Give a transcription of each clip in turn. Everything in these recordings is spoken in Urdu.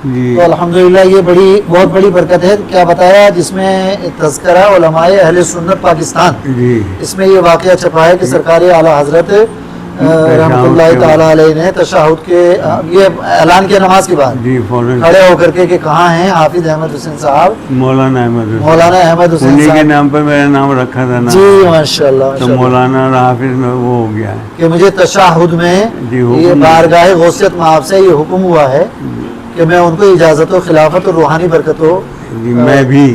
جی تو الحمدللہ یہ بہت بڑی برکت ہے. کیا بتایا جس میں تذکرہ علماء اہل سنت پاکستان، جی اس میں یہ واقعہ چھپا ہے کہ سرکار اعلیٰ حضرت رحمۃ اللہ تعالیٰ علیہ نے تشہد کے یہ اعلان کی نماز کے بعد جی فوراً کھڑے ہو کر کے کہ کہاں ہیں حافظ احمد حسین صاحب، مولانا احمد حسین انہیں کے صاحب. نام پر میرا نام رکھا تھا نا. جی ماشاء اللہ تو مولانا اور حافظ میں وہ ہو گیا ہے کہ مجھے تشہد میں جی یہ حکم بارگاہ غوثیت مآب سے یہ حکم ہوا ہے کہ میں ان کو اجازت و خلافت اور روحانی برکت ہو. جی میں بھی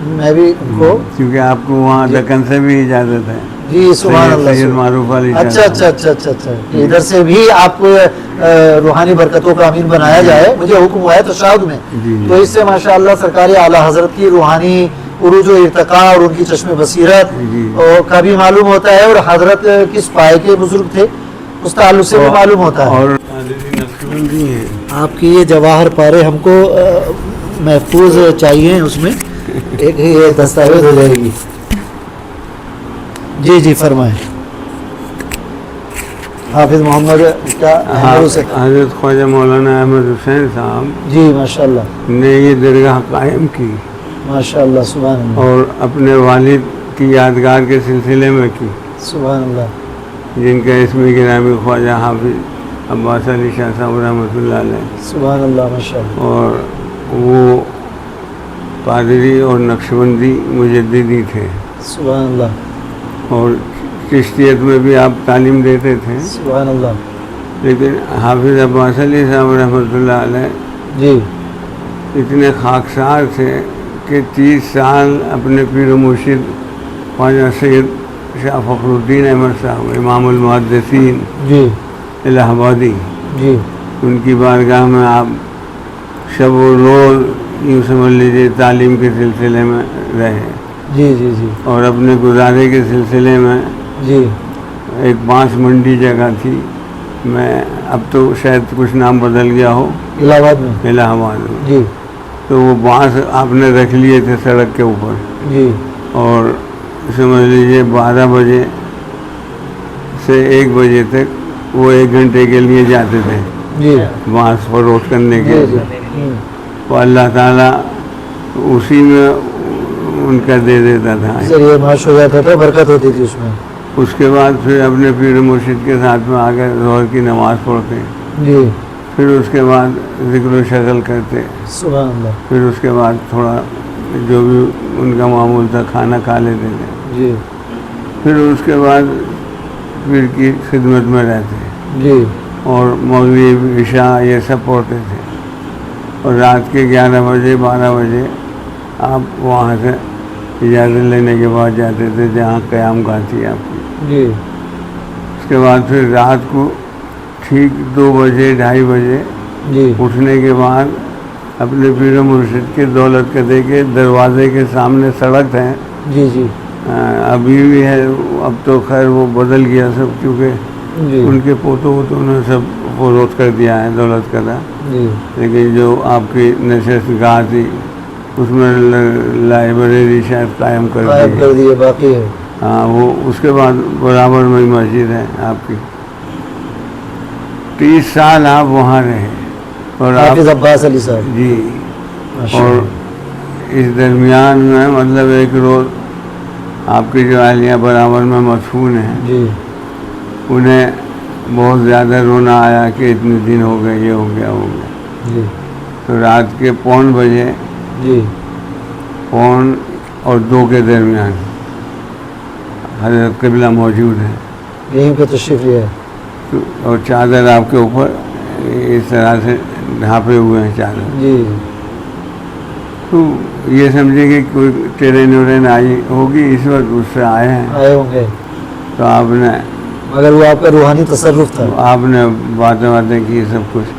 ان کو کیونکہ آپ کو وہاں دکن سے بھی اجازت ہے. جی سبحان اللہ. سید معروف علی شاہ اچھا اچھا اچھا اچھا اچھا ادھر سے بھی آپ کو روحانی برکتوں کا امین بنایا جائے. مجھے حکم ہوا ہے تشہد میں. جی تو اس سے ماشاءاللہ سرکار اعلیٰ حضرت کی روحانی عروج و ارتقاء اور ان کی چشم بصیرت جی کا بھی معلوم ہوتا ہے، اور حضرت کس پائے کے بزرگ تھے اس تعلق سے بھی معلوم ہوتا ہے. اور نقشبندی ہیں آپ کی یہ جواہر پارے ہم کو محفوظ چاہیے، اس میں ایک یہ دستاویز ہو جائے گی. جی جی فرمائیں. حافظ محمد کیا حضرت خواجہ مولانا احمد حسین صاحب جی ماشاء اللہ نے یہ درگاہ قائم کی ماشاء اللہ سبحان اللہ اور اپنے والد کی یادگار کے سلسلے میں کی، سبحان اللہ. جن کا اسم گرامی خواجہ حافظ عباس علی شاہ صاحب رحمۃ اللہ علیہ. سبحان اللہ ماشاء اللہ. اور وہ قادری اور نقشبندی مجددی تھے سبحان اللہ. اور چشتیت میں بھی آپ تعلیم دیتے تھے. سبحان اللہ. لیکن حافظ عباس علی صاحب رحمۃ اللہ علیہ جی اتنے خاکسار تھے کہ 30 سال اپنے پیر و مرشد خواجہ سید شاہ فخر الدین احمد صاحب امام المحدثین جی الہ آبادی، جی ان کی بارگاہ میں آپ شب و روز یوں سمجھ لیجیے تعلیم کے سلسلے میں رہے. جی جی جی اور اپنے گزارے کے سلسلے میں جی ایک بانس منڈی جگہ تھی، میں اب تو شاید کچھ نام بدل گیا ہو، الہ آباد میں. الہ آباد میں. جی تو وہ بانس آپ نے رکھ لیے تھے سڑک کے اوپر، جی اور سمجھ لیجیے 12 بجے سے 1 بجے تک وہ 1 گھنٹے کے لیے جاتے تھے جی بانس فروخت کرنے کے جی لیے. تو اللہ تعالیٰ اسی میں ان کا دے دیتا تھا، ذریعہ معاش ہو جاتا تھا، برکت ہوتی تھی اس میں. اس کے بعد پھر اپنے پیر مرشد کے ساتھ میں آ کر ظہر کی نماز پڑھتے، جی پھر اس کے بعد ذکر و شغل کرتے، سبحان اللہ. پھر اس کے بعد تھوڑا جو بھی ان کا معمول تھا کھانا کھا لیتے تھے، جی پھر اس کے بعد پیر کی خدمت میں رہتے جی اور مغرب عشاء یہ سب پڑھتے تھے. اور رات کے 11 بجے 12 بجے آپ وہاں سے اجازت لینے کے بعد جاتے تھے جہاں قیام گاہ تھی آپ کی. جی اس کے بعد پھر رات کو ٹھیک 2 بجے 2:30 بجے جی اٹھنے کے بعد اپنے پیر و مرشد کے دولت قدے کے دروازے کے سامنے سڑک ہے، جی جی ابھی بھی ہے، اب تو خیر وہ بدل گیا سب، کیونکہ جی ان کے پوتوں ووتوں نے سب فروخت کر دیا ہے دولت قدہ. جی لیکن جو آپ کی نشست گاہ تھی اس میں لائبریری شاید قائم کر دیے باقی ہے. ہاں وہ اس کے بعد برابر میں مسجد ہے آپ کی. 30 سال آپ وہاں رہے اور حافظ عباس علی صاحب. جی. ماشاء اور اللہ. اس درمیان میں مطلب ایک روز آپ کی جو اہلیہ برابر میں مدفون ہیں جی انہیں بہت زیادہ رونا آیا کہ اتنے دن ہو گئے، یہ ہو گیا ہو گیا. جی تو رات کے 1:45 بجے جی 1 اور 2 کے درمیان حضرت قبلہ موجود ہے، یہیں پہ تشریف لیا ہے. اور چادر آپ کے اوپر اس طرح سے ڈھانپے ہوئے ہیں چادر. جی تو یہ سمجھے کہ کوئی ٹرین ورین آئی ہوگی اس وقت، اس سے آئے ہیں. آئے ہوں گے تو آپ نے مگر وہ آپ کا روحانی تصرف تھا. آپ نے باتیں کی سب کچھ.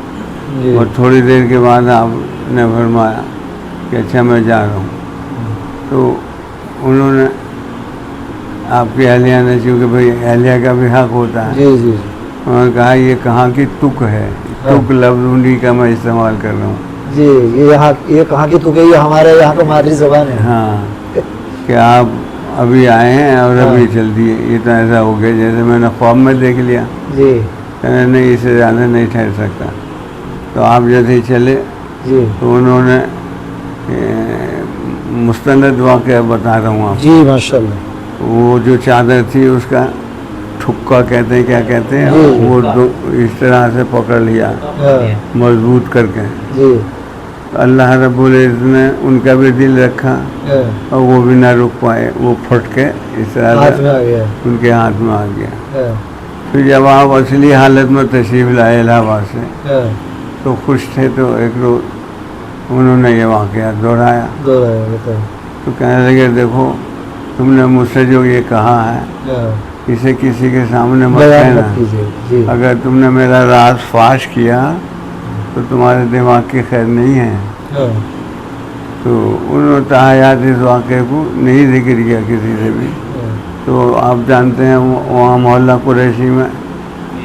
جی اور تھوڑی دیر کے بعد آپ نے فرمایا کہ اچھا میں جا رہا ہوں. تو انہوں نے آپ کی اہلیہ نے، چونکہ بھائی اہلیہ کا بھی حق ہوتا ہے، جی جی انہوں نے کہا یہ کہاں کی تک ہے، تک لفظ انہی کا میں استعمال کر رہا ہوں. جی یہ کہاں کی تک ہے، یہ ہمارے یہاں کا مادری زبان ہے. ہاں کہ آپ ابھی آئے ہیں اور ابھی چل دیے. یہ تو ایسا ہو گیا جیسے میں نے خواب میں دیکھ لیا. جی نہیں، اس سے زیادہ نہیں ٹھہر سکتا. تو آپ جیسے ہی چلے جی تو انہوں نے مستند واقعہ بتا رہا ہوں آپ جی ماشاء اللہ. وہ جو چادر تھی اس کا ٹھکا کہتے ہیں کیا کہتے ہیں جی. وہ اس طرح سے پکڑ لیا ہاں مضبوط کر کے. جی اللہ رب العزت نے ان کا بھی دل رکھا ہاں اور وہ بھی نہ رک پائے, وہ پھٹ کے اس طرح ہاتھ سے میں آ گیا. ان کے ہاتھ میں آ گیا. ہاں پھر جب آپ اصلی حالت میں تشریف لائے الہ آباد سے ہاں تو خوش تھے, تو ایک روز انہوں نے یہ واقعہ دہرایا دوہرایا. بتائیں. تو کہنے لگے دیکھو تم نے مجھ سے جو یہ کہا ہے ہاں اسے کسی کے سامنے مت بیان کہنا. مت کیجیے. جی اگر تم نے میرا راز فاش کیا تو تمہارے دماغ کی خیر نہیں ہے. ہاں تو انہوں نے تاحیات اس واقعے کو نہیں ذکر کیا کسی سے بھی. ہاں تو آپ جانتے ہیں وہاں محلہ قریشی میں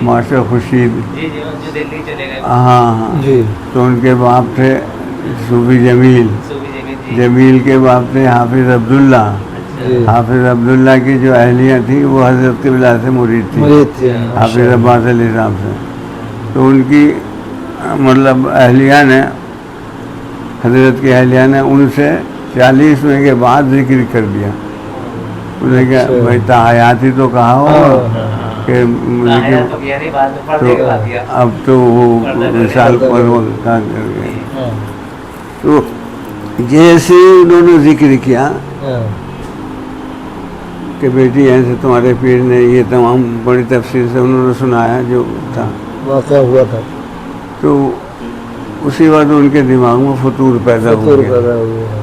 ماسٹر خورشید, جی جو دلی چلے گئے. ہاں جی تو ان کے باپ تھے صوفی جمیل, صوفی جمیل جی. جمیل کے باپ تھے حافظ عبداللہ. جی حافظ عبداللہ کی جو اہلیہ تھی وہ حضرت قبلہ سے مرید تھی, مرید تھے. حافظ عباس علیہ السلام سے. تو ان کی مطلب اہلیہ نے, حضرت کی اہلیہ نے ان سے 40ویں کے بعد ذکر کر دیا. انہوں نے کہا بھائی تاحیات ہی تو کہا ہو کہ تو اب تو وہ مثال پر کا کر گئے. ہاں تو جیسے انہوں نے ذکر کیا ہاں کہ بیٹی ایسے تمہارے پیر نے یہ تمام بڑی تفصیل سے انہوں نے سنایا جو تھا, واقعہ ہوا تھا. تو اسی وقت ان کے دماغ میں فطور پیدا ہو فطور گیا. پیدا ہوا.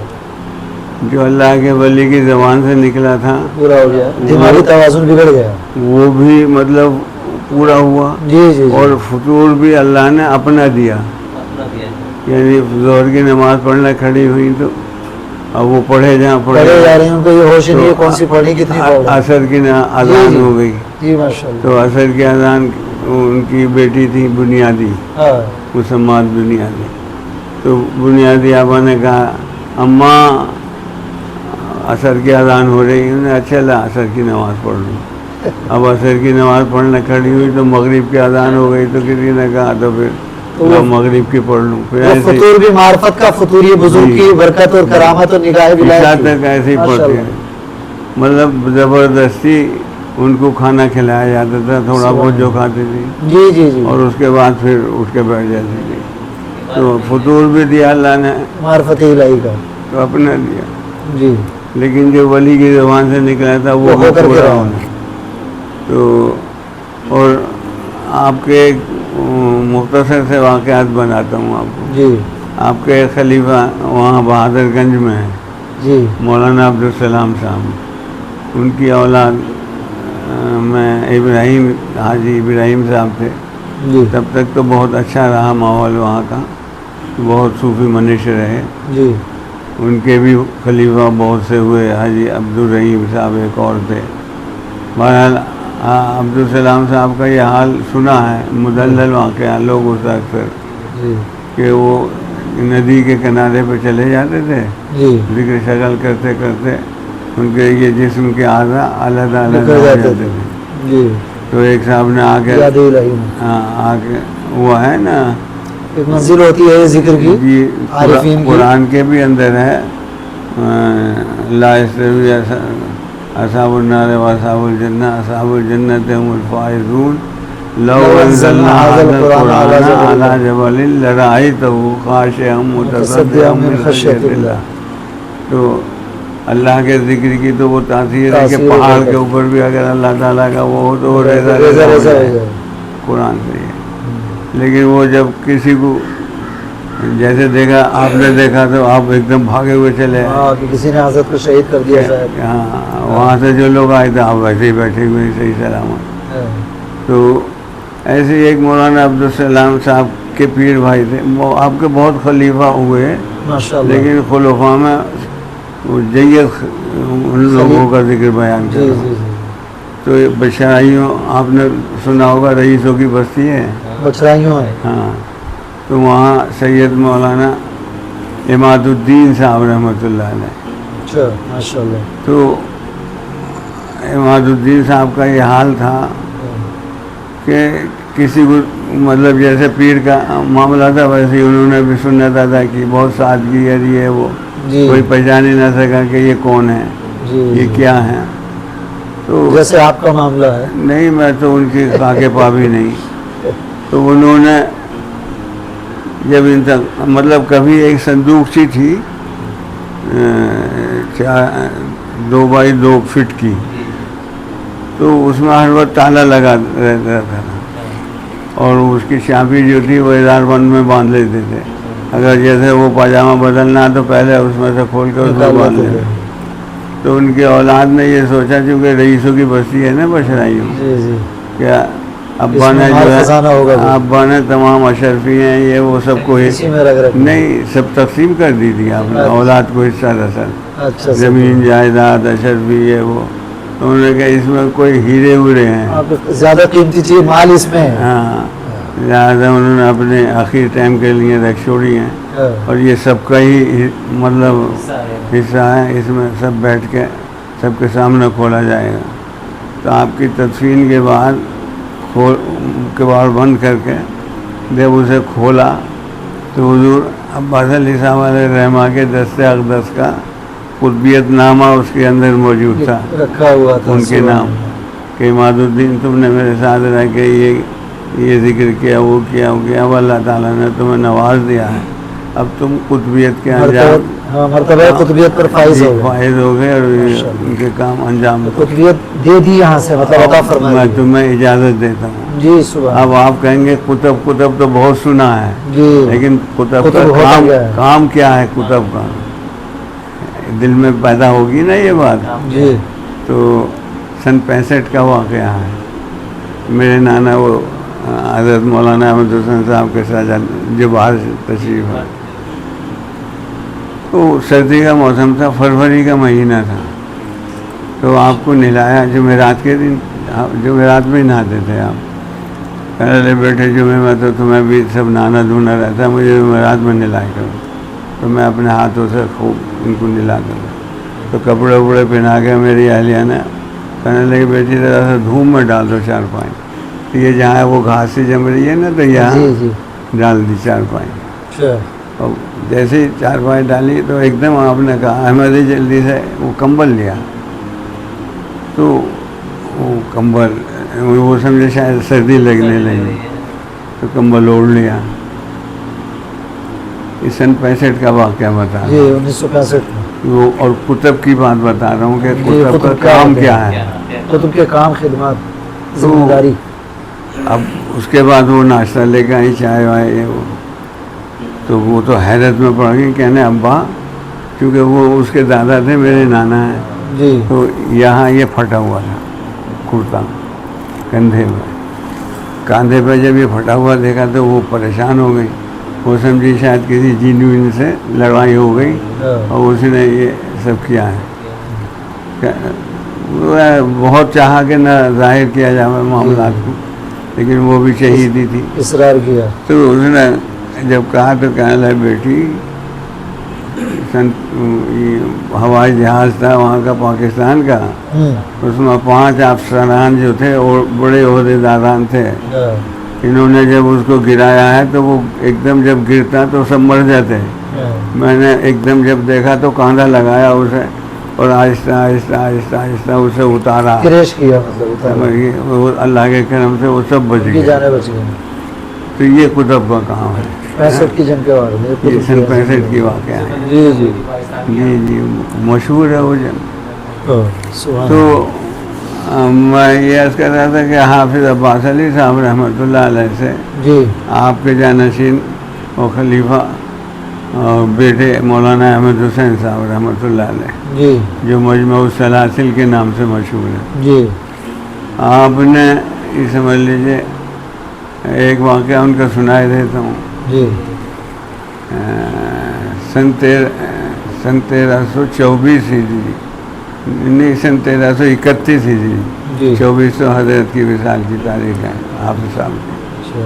جو اللہ کے ولی کی زبان سے نکلا تھا پورا ہو گیا. دماغی توازن بگڑ گیا. وہ بھی مطلب پورا ہوا, جی جی اور فطور بھی اللہ نے اپنا دیا. یعنی ظہر کی نماز پڑھنے کھڑی ہوئی تو اب وہ پڑھے جہاں پڑھے جا رہے ہیں, ان کو یہ ہوش نہیں ہے کون سی پڑھی کتنی پڑھ. عصر کی اذان ہو گئی. جی ماشاء اللہ. تو عصر کی اذان ان کی بیٹی تھی بنیادی, ہاں مسمات بنیادی. تو بنیادی آبا نے کہا اماں عصر کی اذان ہو رہی ہے. انہوں نے اچھا اللہ عصر کی نماز پڑھ لوں. اب عصر کی نماز پڑھنے کھڑی ہوئی تو مغرب کی اذان ہو گئی, تو کسی نے کہا تو پھر مغرب کی پڑھ لوں. پھر ایسے فطور بھی معرفت کا فطور, یہ بزرگ کی برکت اور کرامت اور نگاہ عشاء ولایت تک ایسے ہی پڑھتے ہیں. مطلب زبردستی ان کو کھانا کھلایا جاتا تھا, تھوڑا بہت جو کھاتی تھی, جی جی جی. اور اس کے بعد پھر اٹھ کے بیٹھ جاتی تھی. تو فطور بھی دیا اللہ نے, معرفت الہی کا. تو اپنا دیا. جی لیکن جو ولی کی زبان سے نکلا تھا وہ ہو کر کے پورا رہا. ہونا. تو اور آپ کے ایک مختصر سے واقعات بناتا ہوں آپ کو. جی آپ کے ایک خلیفہ وہاں بہادر گنج میں ہے, جی مولانا عبدالسلام صاحب. ان کی اولاد میں ابراہیم, حاجی ابراہیم صاحب تھے. جی تب تک تو بہت اچھا رہا ماحول وہاں کا, بہت صوفی منش رہے. جی ان کے بھی خلیفہ بہت سے ہوئے, حاجی عبدالرحیم صاحب ایک اور تھے. بہرحال عبدالسلام صاحب کا یہ حال سنا ہے, مدلل واقعہ لوگ اس اکثر جی کہ وہ ندی کے کنارے پہ چلے جاتے تھے, جی ذکر شغل کرتے کرتے ان کے یہ جسم کے اعضاء علیحدہ علیحدہ نکل ہو جاتے جاتے تھے. تھے. جی تو ایک صاحب نے آ کے یاد الہی میں آ کے وہ ہے نا ایک منزل ہوتی ہے ذکر کی, جی عارفین کی. قرآن کے بھی اندر ہے لا یستوی اصحاب النار و اصحاب الجنہ اصحاب الجنۃ هم الفائزون لو انزلنا هذا القرآن على جبل لرأيته خاشعا متصدعا من خشیۃ اللہ. تو اللہ کے ذکر کی تو وہ تاثیر ہے کہ پہاڑ کے اوپر بھی اگر اللہ تعالیٰ کا وہ ہو تو وہ ریزہ ریزہ ہو جائے. قرآن سے ہے. لیکن وہ جب کسی کو جیسے دیکھا, آپ نے دیکھا تو آپ ایک دم بھاگے ہوئے چلے ہاں کہ کسی نے حضرت کو شہید کر دیا شاید. ہاں, وہاں سے جو لوگ آئے تھے آپ ویسے ہی بیٹھے ہوئے صحیح سلامت. ہاں. تو ایسے ایک مولانا عبدالسلام صاحب کے پیر بھائی تھے, وہ آپ کے بہت خلیفہ ہوئے, ماشاء اللہ. لیکن خلفاء میں وہ جیت ان لوگوں کا ذکر بیان کر جی رہا ہوں. جی جی تو یہ بشرائیوں آپ نے سنا ہوگا, رئیسوں کی بستی ہے. بچرائیوں ہیں. ہاں, تو وہاں سید مولانا عماد الدین صاحب رحمۃ اللہ علیہ. اچھا ماشاء اللہ. تو عماد الدین صاحب کا یہ حال تھا کہ کسی کو مطلب جیسے پیر کا معاملہ تھا ویسے ہی انہوں نے بھی سنت ادا کی، بہت سادگی ہے یہ وہ، جی کوئی پہچان ہی نہ سکا کہ یہ کون ہے، جی یہ کیا ہے. تو جیسے آپ کا معاملہ ہے. نہیں، میں تو ان کی خاکے پا بھی نہیں. تو انہوں نے جب ان تک مطلب کبھی ایک صندوق سی تھی 2x2 فٹ کی، تو اس میں ہر وقت تالا لگا رہتا تھا، اور اس کی چابی جو تھی وہ ادار بند میں باندھ لیتے تھے. اگر جیسے وہ پاجامہ بدلنا تو پہلے اس میں سے کھول کے اس میں باندھ لیتے. تو ان کی اولاد نے یہ سوچا، چونکہ رئیسوں کی بستی ہے نا بشرائیوں، جی جی کہ ابا نے جو خزانہ ہوگا ہے ابا نے تمام اشرفی ہیں یہ وہ سب کو اسی میں رکھ رکھ نہیں سب تقسیم کر دی تھی آپ نے، اولاد کو حصہ رسل، اچھا زمین جائیداد اشرفی یہ وہ. تو انہوں نے کہا اس میں کوئی ہیرے ویرے ہیں، زیادہ قیمتی چیز مال اس میں ہے. ہاں، لہٰذا انہوں نے اپنے آخری ٹائم کے لیے رکھ چھوڑی ہیں، اور یہ سب کا ہی مطلب حصہ ہے، اس میں سب بیٹھ کے سب کے سامنے کھولا جائے گا. تو آپ کی تدفین کے بعد کباڑ بند کر کے جب اسے کھولا تو حضور عباس علی صاحب علیہ رحمہ کے دست اقدس کا قطبیت نامہ اس کے اندر موجود تھا، رکھا ہوا تھا ان کے نام کہ عماد الدین تم نے میرے ساتھ رہ کے یہ ذکر کیا، وہ کیا، وہ کیا، اب اللہ تعالیٰ نے تمہیں نواز دیا ہے، اب تم قطبیت کے انجام مرتبہ قطبیت پر فائز ہو گئے اور ان کے کام انجام قطبیت دے دی یہاں سے، مطلب عطا فرمائی. میں تمہیں اجازت دیتا ہوں. جی سبحان. اب آپ کہیں گے کتب تو بہت سنا ہے، جی لیکن کتب کا کام کیا ہے؟ کتب کا دل میں پیدا ہوگی نا یہ بات. جی تو سن 65 کا واقعہ ہے. میرے نانا وہ حضرت مولانا احمد حسین صاحب کے ساتھ جو باہر تشریف ہے، تو سردی کا موسم تھا، فروری کا مہینہ تھا. تو آپ کو نہلایا جمعرات کے دن، جمعرات میں نہاتے تھے آپ. کہنے لگے بیٹے جمعے میں تو تمہیں بھی سب نہانا دھونا رہتا ہے، مجھے جمعرات میں نہلائے کرو. تو میں اپنے ہاتھوں سے خوب ان کو نہلاتا تھا. تو کپڑے وپڑے پہنا کے میری اہلیہ نے کہنے لگے بیٹی ذرا سا دھوم میں ڈال دو چارپائی. تو یہ جہاں وہ گھاس سے جم رہی ہے نا تو یہاں ڈال دی چارپائی. اور جیسے ہی چارپائی ڈالی تو ایک دم آپ نے کہا احمد جلدی سے وہ کمبل لیا. تو وہ کمبل وہ سمجھے شاید سردی لگنے لگی تو کمبل اوڑھ لیا. یہ سن 65 کا واقعہ بتا جی 1965 میں. وہ اور کتب کی بات بتا رہا ہوں کہ کتب کا کام کیا ہے، کتب کے کام، خدمات، ذمہ داری. اب اس کے بعد وہ ناشتہ لے کے آئی، چائے وائے وہ. تو وہ تو حیرت میں پڑ گئی، کہنے ابا، کیونکہ وہ اس کے دادا تھے میرے نانا ہیں. جی تو یہاں یہ پھٹا ہوا تھا کرتا کندھے میں، کاندھے پہ جب یہ پھٹا ہوا دیکھا تو وہ پریشان ہو گئی. وہ سمجھی شاید کسی جن وین سے لڑائی ہو گئی اور اس نے یہ سب کیا ہے. بہت چاہا کہ نہ ظاہر کیا جائے معاملات کو، لیکن وہ بھی شہیدی تھی، اصرار کیا. تو اس نے جب کہا تو کہنے لگا بیٹی ہوائی جہاز تھا وہاں کا پاکستان کا، اس میں 5 افسران جو تھے اور بڑے عہدے داران تھے. انہوں نے جب اس کو گرایا ہے تو وہ ایک دم جب گرتا تو سب مر جاتے. میں نے ایک دم جب دیکھا تو کاندھا لگایا اسے اور آہستہ آہستہ آہستہ آہستہ اسے اتارا، کریش کیا، مطلب اللہ کے کرم سے وہ سب بچ گئے. تو یہ کتب کا کام ہے. 65 کی جنگ کے بارے میں، یہ سن 65 کی واقعہ ہے. جی جی جی جی مشہور ہے وہ جنگ. تو میں یہ عرض کر رہا تھا کہ حافظ عباس علی صاحب رحمۃ اللہ علیہ سے جی آپ کے جانشین و خلیفہ اور بیٹے مولانا احمد حسین صاحب رحمۃ اللہ علیہ جی جو مجمع السلاسل کے نام سے مشہور ہے. جی آپ نے یہ سمجھ لیجیے ایک واقعہ ان کا سنائے دیتا ہوں. جی سن 1324 ہجری، نہیں سن 1331 ہجری، 2400 حضرت کی وصال کی تاریخ ہے حافظ صاحب کی.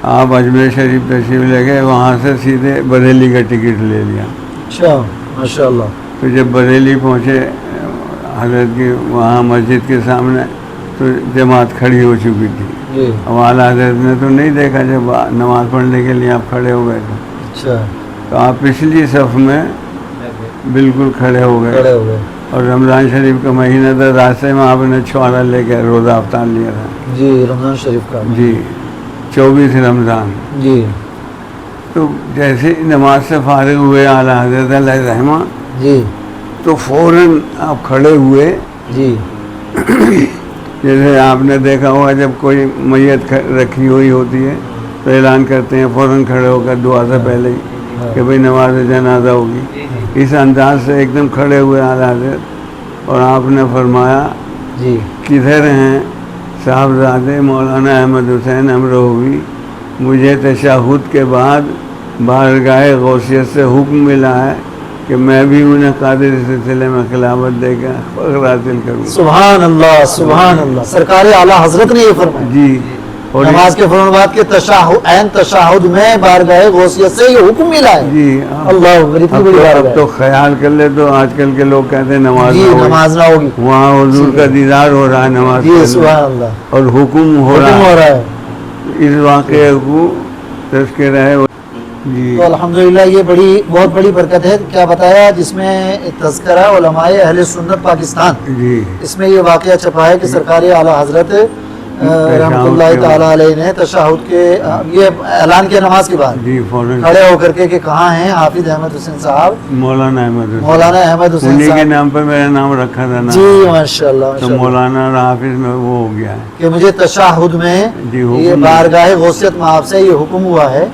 آپ اجمیر شریف تشریف لے گئے، وہاں سے سیدھے بریلی کا ٹکٹ لے لیا. اچھا ماشاء اللہ. تو جب بریلی پہنچے حضرت کی وہاں مسجد کے سامنے تو جماعت کھڑی ہو چکی تھی. جی اب اعلیٰ حضرت نے تو نہیں دیکھا جب نماز پڑھنے کے لیے آپ کھڑے ہو گئے تھے، اچھا تو آپ پچھلی صف میں بالکل کھڑے ہو گئے، کھڑے ہو گئے. اور رمضان شریف کا مہینہ تھا، راستے میں آپ نے چھوارا لے کے روزہ افطار لیا تھا. جی رمضان شریف کا. جی 24 رمضان. جی تو جیسے ہی نماز سے فارغ ہوئے اعلیٰ حضرت علیہ رحمہ، جی تو فوراً آپ کھڑے ہوئے. جی جیسے آپ نے دیکھا ہوگا جب کوئی میت رکھی ہوئی ہوتی ہے تو اعلان کرتے ہیں فوراً کھڑے ہو کر دعا سے پہلے ہی کہ بھئی نماز جنازہ ہوگی. اس انداز سے ایک دم کھڑے ہوئے اعلیٰ حضرت، اور آپ نے فرمایا جی کدھر ہیں صاحبزادے مولانا احمد حسین امروہوی؟ مجھے تشہد کے بعد بارگاہ غوثیت سے حکم ملا ہے کہ میں بھی انہیں قادری سلسلے میں خلافت دے کے فخر حاصل کروں. سبحان اللہ سبحان اللہ. سرکار اعلیٰ حضرت نے یہ فرمایا جی. اور نماز کے فوراً بعد کے تشہد میں بارگاہ غوثیت سے یہ حکم ملا ہے. جی اللہ بڑی بڑی اب بارگاہ. تو خیال کر لے تو آج کل کے لوگ کہتے ہیں نماز جی نہ ہوئی. نماز نہ ہوگی. وہاں حضور کا دیدار ہو رہا ہے نماز جی کے سبحان اندر، اللہ. اور حکم ہو حکم رہا ہو ہے. رہا ہے. اس واقعے کو تذکرہ ہے. جی تو الحمدللہ یہ بہت بڑی برکت ہے. کیا بتایا جس میں تذکرہ علماء اہل سنت پاکستان، جی اس میں یہ واقعہ چھپا ہے کہ سرکار اعلیٰ حضرت رحمۃ اللہ تعالیٰ علیہ نے تشہد کے یہ اعلان کیا نماز کے بعد جی فوراً کھڑے ہو کر کے کہ کہاں ہیں حافظ احمد حسین صاحب. مولانا احمد حسین، مولانا احمد حسین انہی کے صاحب. نام پہ میرا نام رکھا تھا نا. جی ماشاء اللہ تو ماشاء اللہ. مولانا اور حافظ میں وہ ہو گیا ہے. کہ مجھے تشہد میں جی حکم یہ بارگاہ غوثیت میں آپ سے یہ حکم ہوا ہے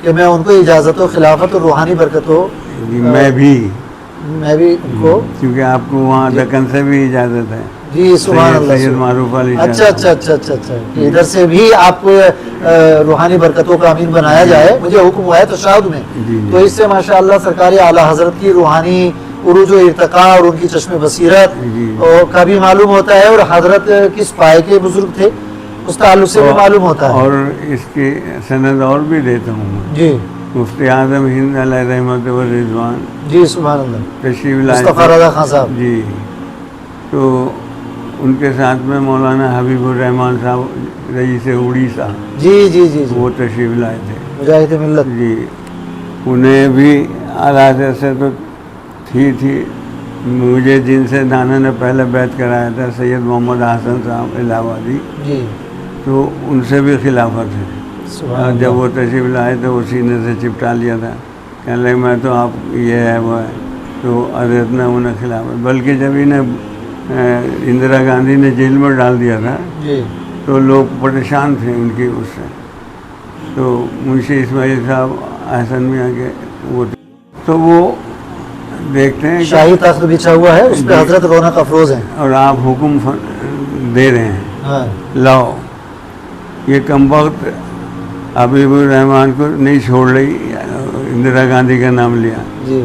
کہ میں ان کو اجازت و خلافت اور روحانی برکت ہو. جی میں بھی ان کو کیونکہ آپ کو وہاں دکن سے بھی اجازت ہے. جی سبحان اللہ. سید معروف علی شاہ. اچھا اچھا اچھا اچھا اچھا. ادھر سے بھی آپ کو روحانی برکتوں کا امین بنایا جائے. مجھے حکم ہوا ہے تشہد میں. جی تو اس سے ماشاءاللہ سرکار اعلیٰ حضرت کی روحانی عروج و ارتقاء اور ان کی چشم بصیرت جی کا بھی معلوم ہوتا ہے، اور حضرت کس پائے کے بزرگ تھے اس تعلق سے بھی معلوم ہوتا ہے. اور اس کی سند اور بھی دیتا ہوں میں. جی مفتی اعظم ہند علیہ رحمت و رضوان جی سبحان اللہ. تشریف لائے مصطفیٰ تھے. رضا خان صاحب. جی تو ان کے ساتھ میں مولانا حبیب الرحمان صاحب رئیس اڑیسہ، جی جی جی جی وہ تشریف لائے تھے. مجاہد ملت. جی انہیں بھی اعلیٰ حضرت سے تو تھی مجھے جن سے نانا نے پہلے بیعت کرایا تھا سید محمد حسن صاحب الہ آبادی، جی تو ان سے بھی خلافت ہے. سبحان اور جب اللہ. وہ تشریف لائے تو وہ سینے سے چپٹا لیا تھا، کہنے لگے میں تو آپ یہ ہے وہ ہے. تو حضرت نے انہیں خلافت، بلکہ جب انہیں اندرا گاندھی نے جیل میں ڈال دیا تھا جی تو لوگ پریشان تھے ان کی اس سے. تو منشی اسماعیل صاحب احسن میاں کے وہ تو وہ دیکھتے ہیں کہ شاہی تخت بچھا ہوا ہے، اس پہ حضرت رونق افروز ہیں. اور آپ حکم دے رہے ہیں ہاں لاؤ. یہ کم وقت حبیب الرحمان کو نہیں چھوڑ رہی، اندرا گاندھی کا نام لیا. جی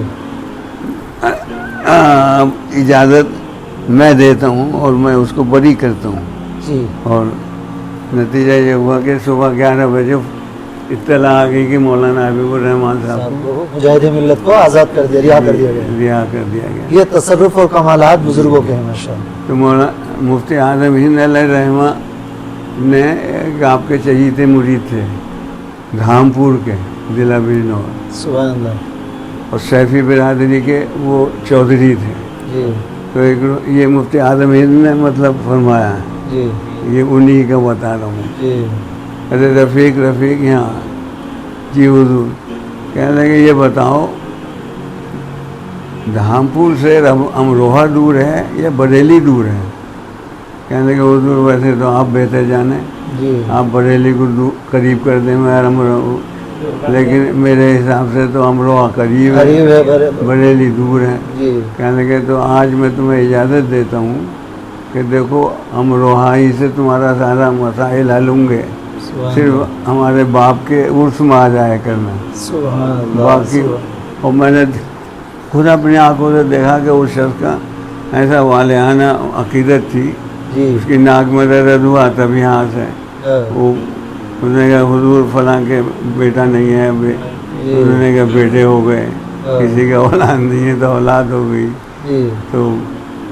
اجازت میں دیتا ہوں اور میں اس کو بری کرتا ہوں. جی اور نتیجہ یہ ہوا کہ صبح 11 بجے اطلاع آ گئی کہ مولانا حبیب الرحمان صاحب کو مجاہد ملت کو آزاد کر دیا، رہا کر دیا گیا. رہا کر دیا گیا. یہ تصرف اور کمالات بزرگوں کے ہیں ماشاء اللہ. تو مولانا مفتی اعظم ہند علیہ رحمہ نے ایک آپ کے چہیتے مرید تھے دھامپور کے ضلع بجنور، سبحان اللہ. اور سیفی برادری کے وہ چودھری تھے. جی تو ایک یہ مفتی اعظم ہند نے مطلب فرمایا، جی یہ انہی کا بتا رہا ہوں. جی ارے رفیق یہاں. جی حضور. کہنے لگے یہ بتاؤ دھامپور سے امروہہ دور ہے یا بریلی دور ہے؟ کہنے لگے حضور ویسے تو آپ بہتر جانیں، جی آپ بریلی کو قریب کر دیں میں امروہہ، لیکن میرے حساب سے تو امروہہ قریب ہے، غریب ہے بریلی دور ہے. جی کہنے لگے تو آج میں تمہیں اجازت دیتا ہوں کہ دیکھو امروہہ ہی سے تمہارا سارا مسائل حل ہوں گے، سبحان صرف ہمارے باپ کے عرس میں آ جایا کرنا. سبحان اللہ. باقی اور میں نے خود اپنی آنکھوں سے دیکھا کہ اس شخص کا ایسا والہانہ عقیدت تھی. جی اس کی ناک میں درد ہوا تب یہاں سے وہ انہوں نے کہا حضور فلاں کے بیٹا نہیں ہے، انہوں نے کہا بیٹے ہو گئے، کسی کا اولاد نہیں ہے تو اولاد ہو گئی. جی تو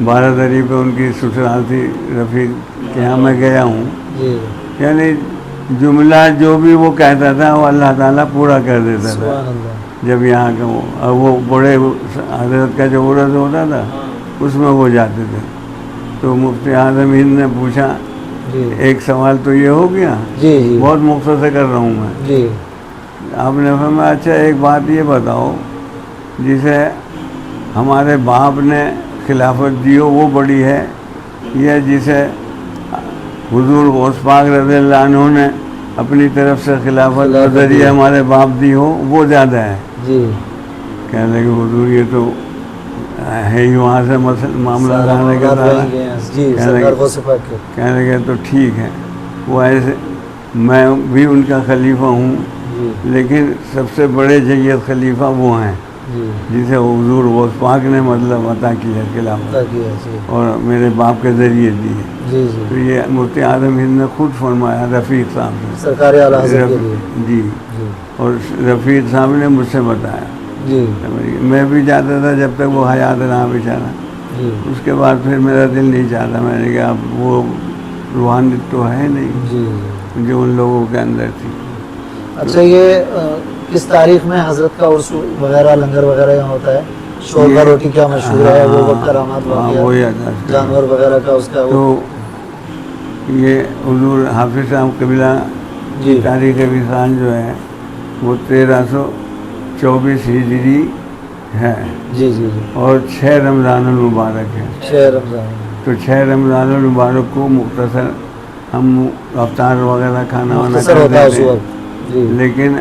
12 دری پہ ان کی سسرال تھی رفیق کے یہاں میں گیا ہوں. جی یعنی جملہ جو بھی وہ کہتا تھا وہ اللہ تعالیٰ پورا کر دیتا تھا سبحان اللہ. جب یہاں کا وہ بڑے حضرت کا جو عرض ہوتا تھا اس میں وہ جاتے تھے. تو مفتی اعظم ہند نے پوچھا جی ایک سوال تو یہ ہو گیا, جی جی بہت مختصر کر رہا ہوں میں. جی آپ نے فرمایا اچھا ایک بات یہ بتاؤ, جسے ہمارے باپ نے خلافت دی ہو وہ بڑی ہے, یا جسے حضور غوث پاک رضی اللہ عنہ نے اپنی طرف سے خلافت کا ذریعہ ہمارے باپ دی ہو وہ زیادہ ہے؟ جی کہنے لگے حضور یہ تو ہے ہی وہاں سے معاملہ لانے کا سارا. جی سرکار غوث پاک کے. کہنے لگے تو ٹھیک ہے, وہ ایسے میں بھی ان کا خلیفہ ہوں, جی لیکن سب سے بڑے جیت خلیفہ وہ ہیں جی جسے حضور غوث پاک نے مطلب عطا کیا خلافت عطا کیا. جی اور میرے باپ کے ذریعے دی ہے. جی تو جی یہ مفتی اعظم ہند نے خود فرمایا رفیق صاحب سے. سرکار اعلیٰ حضرت کے لیے. جی, جی اور رفیق صاحب نے مجھ سے بتایا. جی میں بھی جاتا تھا جب تک وہ حیات رہا بیچارہ. جی اس کے بعد پھر میرا دل نہیں چاہتا, میں نے کہا اب وہ روحانیت تو ہے نہیں جی جو ان لوگوں کے اندر تھی. اچھا یہ کس تاریخ میں حضرت کا عرس وغیرہ لنگر وغیرہ یہاں ہوتا ہے؟ شوربہ روٹی کیا مشہور ہے, وہ وقت کرامات وہی واقعات جانور وغیرہ کا اس کا تو یہ حضور حافظ صاحب قبلہ جی تاریخ وصال جو ہے وہ 1324 ہجری ہے جی جی جی اور 6 رمضان المبارک ہے. 6 رمضان. تو 6 رمضان المبارک کو مختصر ہم افطار وغیرہ کھانا وانا مختصر ہوتا ہے اس کرتے ہیں, وقت. جی لیکن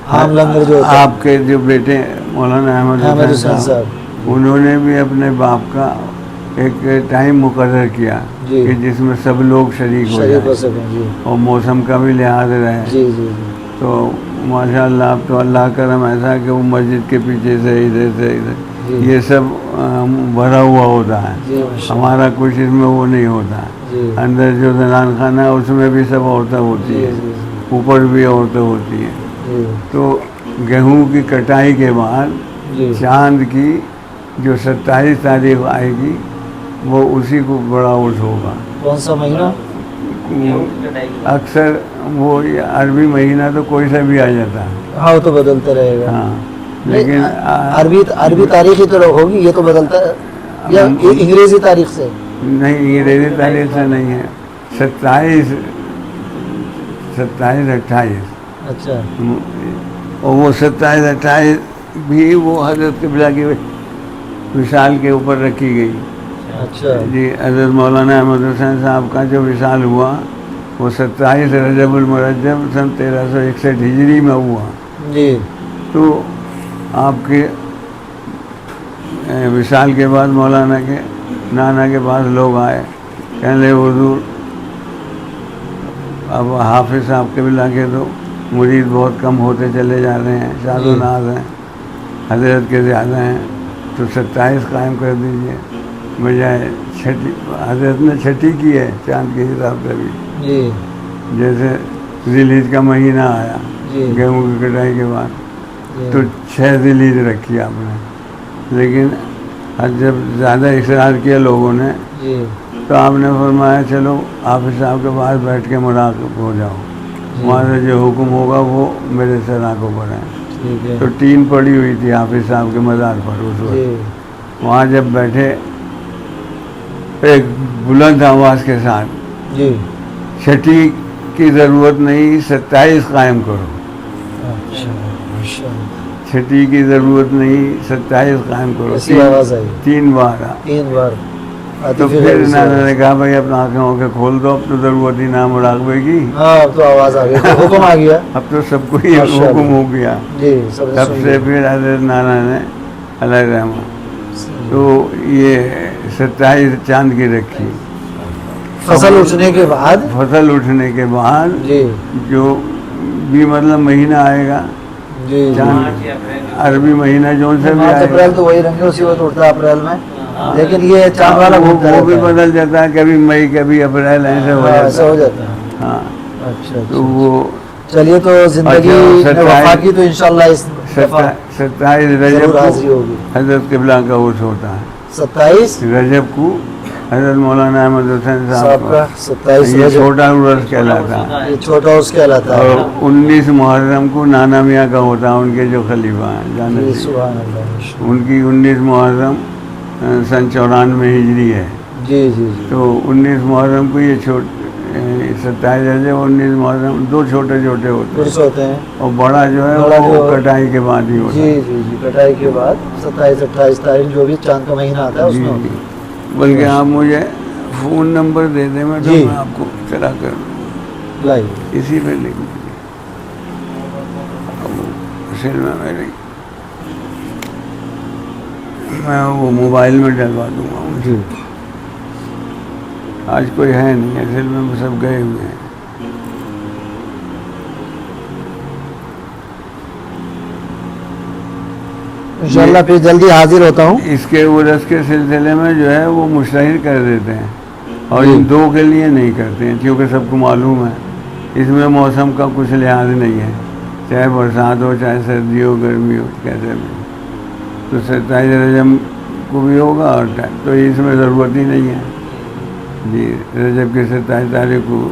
عام لنگر جو ہوتا ہے آپ کے جو بیٹے مولانا احمد احمد حسین حسین صاحب صاحب انہوں نے بھی اپنے باپ کا ایک ٹائم مقرر کیا جی کہ جس میں سب لوگ شریک ہو شریف ہو جائیں سکیں. جی اور موسم کا بھی لحاظ رہے. جی جی جی تو ماشاء اللہ اب تو اللہ کرم ایسا کہ وہ مسجد کے پیچھے سے ادھر سے ادھر جی یہ سب بھرا ہوا ہوتا ہے. جی ماشاء اللہ. ہمارا کچھ اس میں وہ نہیں ہوتا. جی اندر جو زنان خانہ ہے اس میں بھی سب عورتیں ہوتی جی ہیں, جی اوپر بھی عورتیں ہوتی ہیں. جی تو گیہوں کی کٹائی کے بعد جی چاند کی جو 27 تاریخ آئے گی وہ اسی کو بڑا عرس ہوگا. کون سا مہینہ؟ اکثر وہ عربی مہینہ تو کوئی سا بھی آ جاتا ہے. ہاں وہ تو بدلتا رہے گا. ہاں لیکن عربی تاریخ ہی تو ہوگی, یہ تو بدلتا ہے یا انگریزی تاریخ سے؟ نہیں انگریزی تاریخ سے نہیں ہے. 27 28 اچھا اور وہ 27 28 بھی وہ حضرت قبلہ کی وصال کے اوپر رکھی گئی. اچھا جی حضرت مولانا احمد حسین صاحب کا جو وصال ہوا وہ 27 رجب المرجب سن 1361 ہجری میں ہوا. جی تو آپ کے وصال کے بعد مولانا کے نانا کے پاس لوگ آئے, کہنے لگے حضور اب حافظ صاحب قبلہ کے تو مرید بہت کم ہوتے چلے جا رہے ہیں, شاد و ناز ہیں, حضرت کے زیادہ ہیں, تو 27 قائم کر دیجئے بجائے چھٹی. حضرت نے چھٹی کی ہے چاند کے حساب سے بھی, جی جیسے ذی الحج کا مہینہ آیا جی گیہوں کی کٹائی کے بعد جی تو 6 ذی الحج رکھی آپ نے. لیکن جب زیادہ اصرار کیا لوگوں نے جی تو آپ نے فرمایا چلو حافظ صاحب کے پاس بیٹھ کے مراقب ہو جاؤ, وہاں سے جو حکم ہوگا وہ میرے سر آنکھوں پر ہے. ٹھیک ہے. تو ٹین پڑی ہوئی تھی حافظ صاحب کے مزار پر اس وقت. جی وہاں جب بیٹھے ایک بلند آواز کے ساتھ جی چھٹی کی ضرورت نہیں 27 قائم کرو, اچھا ماشاء اللہ. چھٹی کی ضرورت نہیں 27 قائم کرو. ایسی آواز آئی 3 بار. 3 بار. تو پھر نانا نے کہا بھائی اپنا آنکھیں ہو کے کھول دو, اب تو ضرورت ہی نہ مراقبے کی. ہاں اب تو آواز آ گئی, حکم آ گیا. اب تو سب کو ہی حکم ہو گیا. جی سب نے تب سن سے لیا. پھر حضرت نانا نے علیہ رحمہ تو یہ 27 چاند کی رکھی. فصل اٹھنے کے بعد فصل اٹھنے کے بعد جی جو بھی مطلب مہینہ آئے گا جی چاند عربی مہینہ جو سے بھی مارچ آئے اپریل گا تو وہی رنگے اسی وقت اٹھتا ہے اپریل میں, لیکن یہ چاند والا گھومتا وہ بھی رہتا ہے. بدل جاتا ہے, کبھی مئی کبھی اپریل ایسے ہو ایسا ہو جاتا ہے. جاتا ہے. ہاں اچھا تو اچھا. وہ چلیے تو زندگی اچھا، میں وفا کی تو انشاءاللہ اس دفعہ 27 رجب ضرور کو حاضری ہوگی. حضرت قبلہ کا عرس ہوتا ہے. 27 رجب کو حضرت مولانا احمد حسین صاحب صاحب کا کا 27 یہ رجب چھوٹا عرس کہلاتا ہے، یہ چھوٹا عرس کہلاتا اور ہے 19 محرم کو نانا میاں کا ہوتا ہے، ان کے جو خلیفہ ہیں جانت جی جی، سبحان اللہ ان کی 19 محرم سن 94 ہجری ہے، جی جی جی تو 19 محرم کو یہ 27 رجب 19 محرم دو چھوٹے چھوٹے ہوتے عرس ہیں، ہوتے ہیں اور بڑا جو ہے بڑا وہ جو- کٹائی کے بعد ہی ہوتا جی ہے۔ جی جی کٹائی کے بعد 27 28 تاریخ جو بھی چاند کا مہینہ آتا ہے اس جی میں جی، ہوتا ہے۔ بلکہ آپ مجھے فون نمبر دے دیں میں تو جی۔ میں آپ کو چلا کر دوں، لائیے اسی پہ لکھ دیجیے، اب اصل میں میں وہ موبائل میں ڈلوا دوں گا ان سے۔ جی آج کوئی ہے نہیں، اصل میں وہ سب گئے ہوئے ہیں۔ انشاءاللہ پھر جلدی حاضر ہوتا ہوں۔ اس کے عرس کے سلسلے میں جو ہے وہ مشتہر کر دیتے ہیں، اور جی۔ ان دو کے لیے نہیں کرتے ہیں، کیونکہ سب کو معلوم ہے اس میں موسم کا کچھ لحاظ نہیں ہے، چاہے برسات ہو چاہے سردی ہو گرمی ہو کیسے بھی، تو 27 رجب کو بھی ہوگا، اور تو اس میں ضرورت ہی نہیں ہے جی، رجب کے 27 تاریخ کو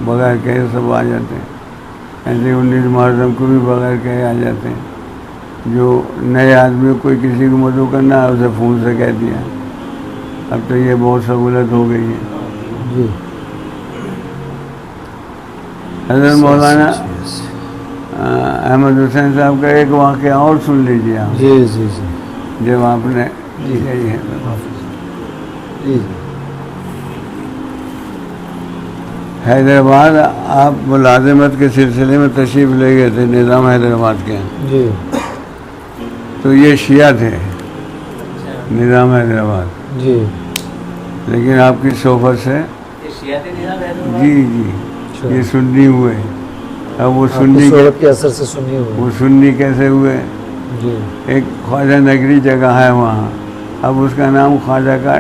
بغیر کہے سب آ جاتے ہیں، ایسے 19 محرم کو بھی بغیر کہے آ جاتے ہیں۔ جو نئے آدمی کوئی کسی کو مدعو کرنا ہے اسے فون سے کہہ دیا، اب تو یہ بہت سہولت ہو گئی ہے۔ جی حضرت مولانا احمد حسین صاحب کا ایک واقعہ اور سن لیجیے آپ، جی جی جی جب آپ نے جی یہی ہے جی حیدرآباد آپ ملازمت کے سلسلے میں تشریف لے گئے تھے نظام حیدرآباد کے ہیں، جی تو یہ شیعہ تھے نظام حیدرآباد، جی لیکن آپ کی صحبت سے یہ شیعہ نظام ہے جی جی اچھا۔ یہ سنی ہوئے، اب وہ آپ کی سنی صحبت کے اثر سے سنی وہ ہوئی سنی کیسے ہوئے؟ جی ایک خواجہ نگری جگہ ہے وہاں، اب اس کا نام خواجہ کا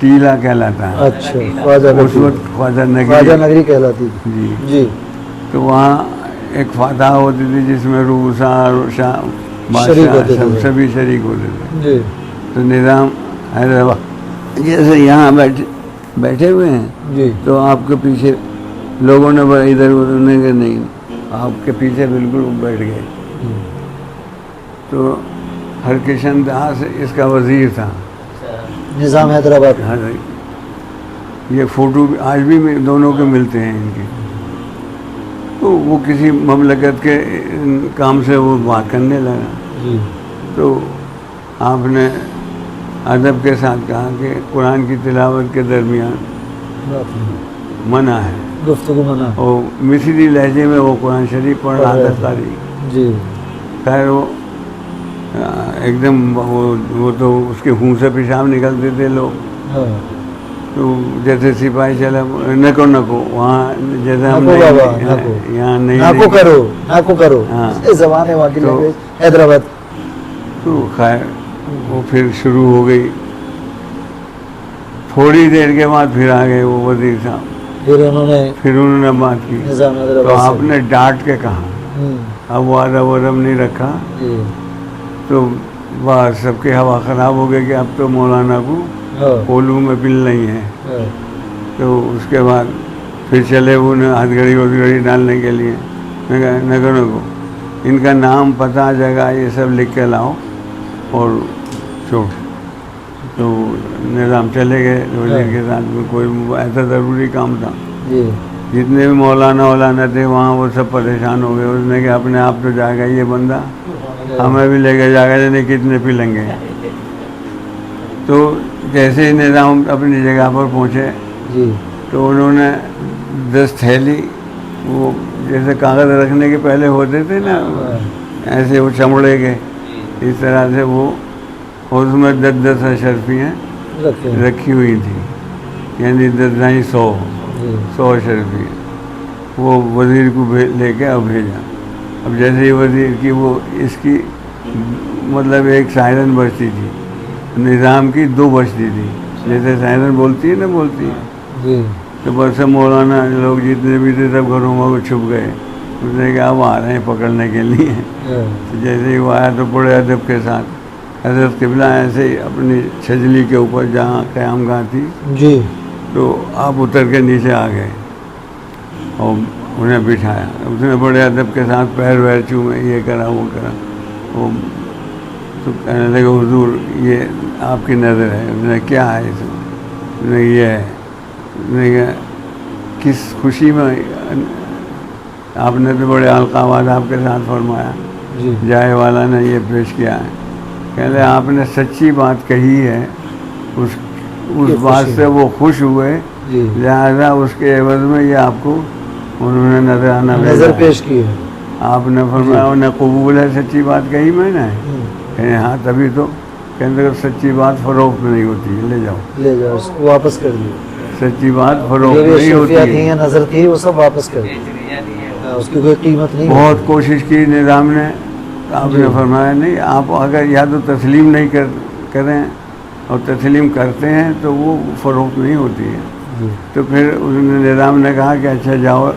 ٹیلا کہلاتا ہے، اچھا خواجہ اس نگری وقت خواجہ خواجہ نگری نگری کہلاتی تھی جی، جی تو وہاں ایک فاتح ہوتی تھی جس میں روسا شاہ شریک بادشاہ ہوتے سب تھے سبھی شریک ہوتے تھے، جی تو نظام حیدرآباد جیسے یہاں بیٹھے ہوئے ہیں، جی تو آپ کے پیچھے لوگوں نے ادھر ادھر نہیں، آپ کے پیچھے بالکل بیٹھ گئے، تو ہرکشن داس اس کا وزیر تھا، نظام حیدرآباد ہر یہ فوٹو آج بھی دونوں کے ملتے ہیں ان کے، تو وہ کسی مملکت کے کام سے وہ بات کرنے لگا، جی تو آپ نے ادب کے ساتھ کہا کہ قرآن کی تلاوت کے درمیان منع ہے، گفتگو منع اور مصری لہجے میں وہ قرآن شریف پڑھ رہا تھا قاری، جی خیر وہ ایک دم وہ تو اس کے منہ سے پیشاب نکلتے تھے لوگ، ہاں تو جیسے سپاہی چلا نکو وہاں جیسے ہم ناکو بابا ناکو یہاں ناکو کرو ہاں۔ یہ زبان ہے وہاں کی تو- لینگویج حیدرآباد تو خیر وہ پھر شروع ہو گئی، تھوڑی دیر کے بعد پھر آ گئے وہ وزیر صاحب، پھر انہوں نے پھر انہوں نے بات کی، نظام تو حیدرآباد آپ نے ڈانٹ کے کہا، ہوں اب وہ ادب ودب نہیں رکھا، جی تو بس سب کی ہوا خراب ہو گئی کہ اب تو مولانا کو ہاں اولو میں پل نہیں ہے، ہاں تو اس کے بعد پھر چلے وہ ہاتھ گھڑی وت گھڑی ڈالنے کے لیے، میں کہا نگروں کو ان کا نام پتہ جگہ یہ سب لکھ کے لاؤ اور چھوڑ، تو نظام چلے گئے وزیر کے ساتھ میں، کوئی ایسا ضروری کام تھا، جی جتنے بھی مولانا تھے وہاں وہ سب پریشان ہو گئے، اس نے کہ اپنے آپ تو جائے گا یہ بندہ، ہمیں بھی لے کے جائے گا یعنی کتنے پی لیں گے، تو جیسے ہی نظام اپنی جگہ پر پہنچے جی تو انہوں نے 10 تھیلی وہ جیسے کاغذ رکھنے کے پہلے ہوتے تھے نا ایسے وہ چمڑے کے، اس طرح سے وہ اس میں 10 اشرفیاں رکھے رکھی ہوئی تھی، یعنی 10 جی 100 اشرفیاں، وہ وزیر کو لے کے اب بھیجا، اب جیسے ہی وزیر کی وہ اس کی مطلب ایک سائرن بجتی تھی، نظام کی 2 بجتی تھی، جیسے سائرن بولتی ہے نا بولتی ہے، جی تو بس مولانا لوگ جتنے بھی تھے سب گھروں میں وہ چھپ گئے، اس نے کہا اب آ رہے ہیں پکڑنے کے لیے، ہاں جیسے ہی وہ آیا تو بڑے ادب کے ساتھ حضرت قبلہ ایسے ہی اپنی چھجلی کے اوپر جہاں قیام گاہ تھی جی تو آپ اتر کے نیچے آ گئے اور انہیں بٹھایا. اس نے بڑے ادب کے ساتھ پیر ویر چومے، یہ کرا وہ کرا. وہ تو کہنے لگے حضور یہ آپ کی نظر ہے. اس نے کیا ہے اس میں؟ یہ ہے. اس نے کہا کس خوشی میں آپ نے تو بڑے القابات آپ کے ساتھ فرمایا، جی جائے والا نے یہ پیش کیا ہے. کہنے آپ نے سچی بات کہی ہے، اس بات سے وہ خوش ہوئے، جی لہذا اس کے عوض میں یہ آپ کو انہوں نے نظرانہ نظر پیش کی ہے. آپ نے فرمایا انہیں قبول ہے سچی بات کہی میں نے؟ کہیں ہاں تبھی تو. کہنے سچی بات فروخت نہیں ہوتی ہے، لے جاؤ. لے جاؤ اس کو واپس کر دیے. سچی بات جو فروخت بھی نہیں ہوتی اشرفیات تھیں ہے. یا نظر تھی وہ سب واپس کر دی. اس کی کوئی قیمت نہیں. بہت کوشش کی نظام نے. آپ نے فرمایا نہیں، آپ اگر یا تو تسلیم نہیں کریں اور تسلیم کرتے ہیں تو وہ فروخت نہیں ہوتی ہے. جی تو پھر اس نے نظام نے کہا کہ اچھا جاؤ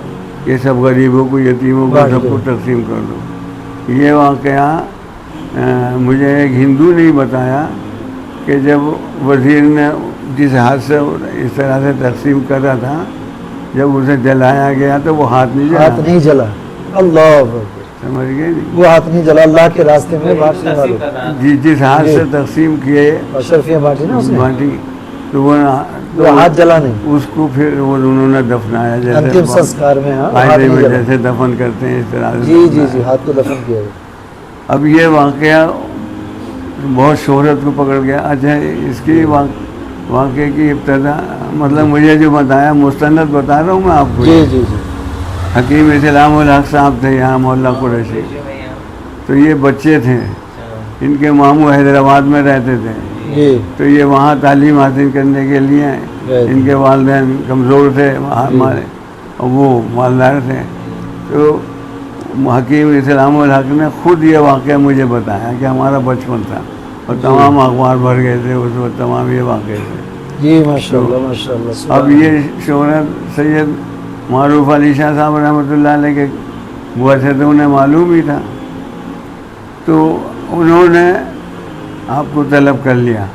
یہ سب غریبوں کو، یتیموں کو، سب کو تقسیم کر دو. یہ واقعہ مجھے ایک ہندو نے بتایا کہ جب وزیر نے جس ہاتھ سے اس طرح سے تقسیم کر رہا تھا، جب اسے جلایا گیا تو وہ ہاتھ نہیں جلا. اللہ اکبر. سمجھ گئے نہیں؟ وہ ہاتھ نہیں جلا اللہ کے راستے میں بانٹنے والوں. جی جس ہاتھ سے تقسیم کیے اشرفیاں بانٹی نا اس نے، بانٹی تو وہ ہاتھ جلا نہیں. اس کو پھر انہوں نے دفنایا انتم جیسے سنسکار میں ہاتھ قاعدے میں نہیں جلا. جیسے دفن کرتے ہیں اس طرح سے. جی جی جی ہاتھ کو دفن کیا گیا. اب یہ واقعہ بہت شہرت کو پکڑ گیا. اچھا اس کی واقعے کی ابتدا مطلب مجھے جو بتایا مستند بتا رہا ہوں میں آپ کو. جی جی جی حکیم اسلام الحق صاحب تھے یہاں محلہ قریشی. تو یہ بچے تھے، ان کے ماموں حیدرآباد میں رہتے تھے. جی تو یہ وہاں تعلیم حاصل کرنے کے لیے ان کے والدین کمزور تھے ہمارے اور وہ مالدار تھے. تو حکیم اسلام الحق نے خود یہ واقعہ مجھے بتایا کہ ہمارا بچپن تھا اور تمام اخبار بھر گئے تھے اس وقت، تمام یہ واقعے تھے. جی ماشاء اللہ ماشاء اللہ. اب یہ شہرت سید معروف علی شاہ صاحب رحمۃ اللہ علیہ کے وہ تھے تو انہیں معلوم ہی تھا. تو انہوں نے آپ کو طلب کر لیا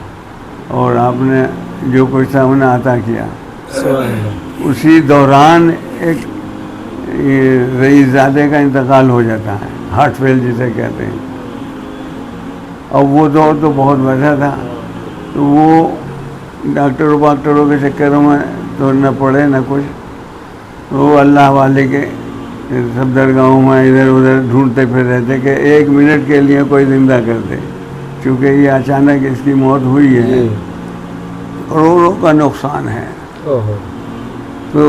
اور آپ نے جو کچھ تھا انہیں عطا کیا. اسی دوران ایک رئیس زادے کا انتقال ہو جاتا ہے، ہارٹ فیل جسے کہتے ہیں. اور وہ دور تو بہت ویسا تھا، تو وہ ڈاکٹروں کے چکروں میں تو نہ پڑے نہ کچھ. وہ اللہ والے کے سب درگاہوں میں ادھر ادھر ڈھونڈتے پھر رہتے کہ ایک منٹ کے لیے کوئی زندہ کر دے، چونکہ یہ اچانک اس کی موت ہوئی ہے، کروڑوں کا نقصان ہے. تو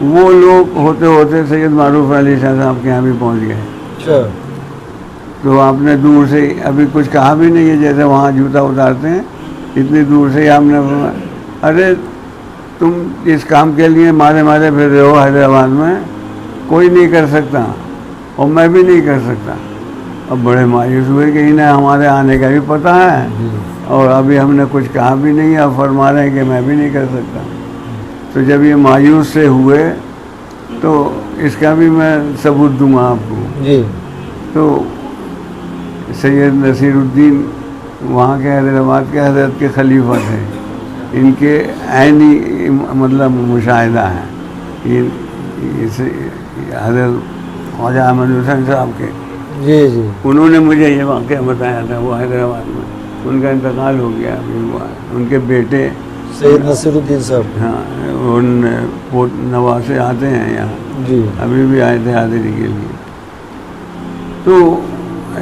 وہ لوگ ہوتے ہوتے سید معروف علی شاہ صاحب کے یہاں بھی پہنچ گئے. تو آپ نے دور سے ابھی کچھ کہا بھی نہیں ہے، جیسے وہاں جوتا اتارتے ہیں اتنی دور سے ہی آپ نے فرمایا ارے تم اس کام کے لیے مارے پھر رہے ہو حیدرآباد میں، کوئی نہیں کر سکتا اور میں بھی نہیں کر سکتا. اب بڑے مایوس ہوئے کہ انہیں ہمارے آنے کا بھی پتہ ہے اور ابھی ہم نے کچھ کہا بھی نہیں ہے، اب فرما رہے ہیں کہ میں بھی نہیں کر سکتا. تو جب یہ مایوس سے ہوئے تو اس کا بھی میں ثبوت دوں گا آپ کو. جی تو سید نصیر الدین وہاں کے حیدرآباد کے حضرت کے خلیفہ تھے، ان کے عینی مطلب مشاہدہ ہے حضرت خواجہ احمد حسین صاحب کے. جی جی انہوں نے مجھے یہ واقعہ بتایا تھا. وہ حیدرآباد میں ان کا انتقال ہو گیا ابھی ہوا ہے. ان کے بیٹے سید نصیر الدین صاحب، ہاں ان نواسے آتے ہیں یہاں، جی ابھی بھی آئے تھے حاضری کے لیے. تو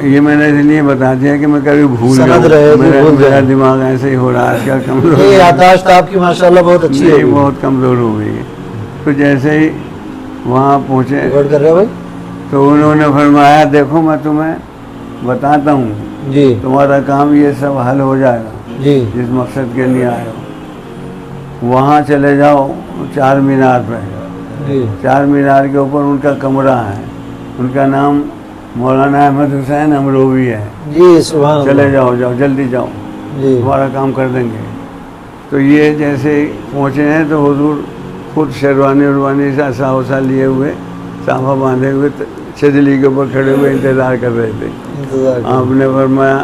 یہ میں نے اس لیے بتا دیا کہ میں کبھی بھول جاؤں، میرا دماغ ایسے ہی ہو رہا ہے آج کل کمزور. یادداشت آپ کی ماشاءاللہ بہت اچھی ہے، بہت کمزور ہو گئی ہے. تو جیسے ہی وہاں پہنچے کر رہے بھائی. تو انہوں نے فرمایا دیکھو میں تمہیں بتاتا ہوں، جی تمہارا کام یہ سب حل ہو جائے گا جی جس مقصد کے لیے آئے ہو. وہاں چلے جاؤ چار مینار پہ. جی چار مینار کے اوپر ان کا کمرہ ہے، ان کا نام مولانا احمد حسین امروی ہے. جی سبحان اللہ. چلے جاؤ جلدی جاؤ، جی تمہارا کام کر دیں گے. تو یہ جیسے پہنچے ہیں تو حضور خود شیروانی سے عصا وصا لیے ہوئے، صافہ باندھے ہوئے چھجلی کے اوپر کھڑے ہوئے انتظار کر رہے تھے. انتظار آپ نے فرمایا